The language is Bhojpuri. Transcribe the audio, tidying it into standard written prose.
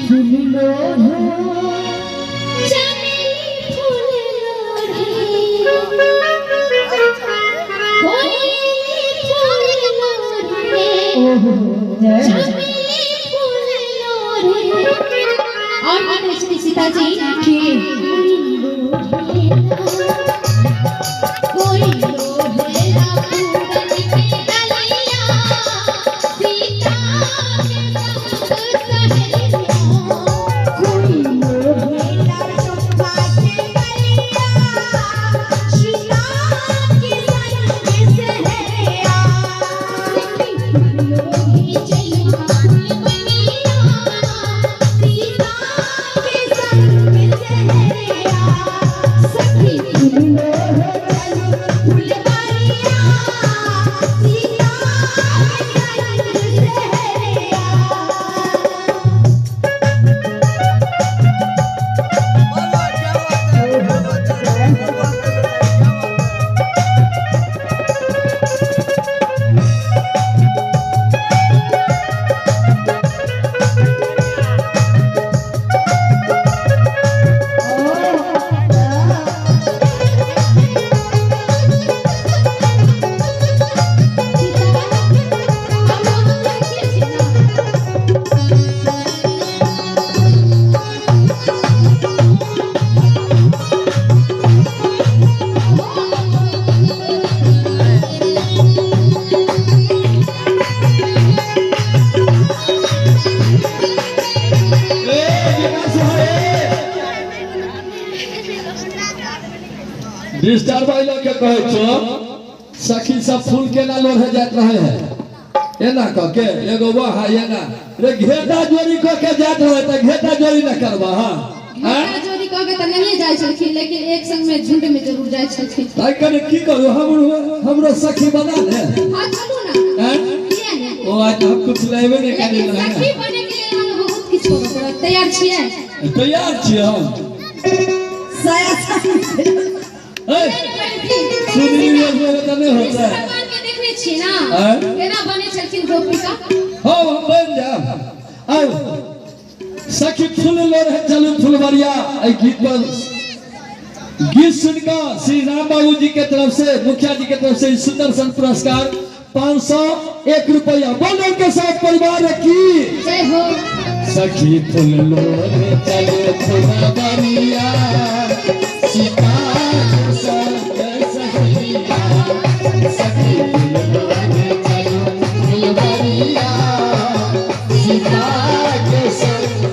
फूल लोढ़े चमेली फूल लोढ़े कोयली फूल लोढ़े चमेली फूल लोढ़े और सीता जी की कोई लोढ़ेला पूरन के डलिया सीता के संग सहेलिया कोई लोढ़ेला चंपा के डलिया सीता के संग सहेलिया लोढ़ी चलिया फूल बनिया सीता के संग सहेलिया सखी फूल लोढ़े डिस्टर भाई लोग के कहे छो सखी सब फूल के ना लोढ़े जात रहे हैं एना क के एगो वाह एना रे घेटा जोड़ी क के जात रहे त घेटा जोड़ी न करबा हां घेटा जोड़ी क के त नहीं जाय छलखिन लेकिन एक संग में झुंड में जरूर जाय छलखिन ताई करे की करू हमरो सखी बना ले हां चलू ना हैं किया ने ओ आज हम कुछ लेबे नहीं करे लेकिन सखी बने के लिए हम बहुत कुछ करब पड़त तैयार छियै हम साया सुनी में तो नहीं होता है भगवान के देखने छी ना केना बने छलखिन गोपिका हां बन जा आओ सखी फूल लोढ़े चलू फुलवरिया ए गीत पर गीत सुनकर श्री राम बाबू जी के तरफ से मुखिया जी के तरफ से सुंदर सन पुरस्कार 501 रुपया बोलो के साथ परिवार की जय हो सखी फूल लोढ़े चलू फुलवरिया सीता के संग सहेलिया सखी फूल लोढ़े चलू फुलवरिया सीता के संग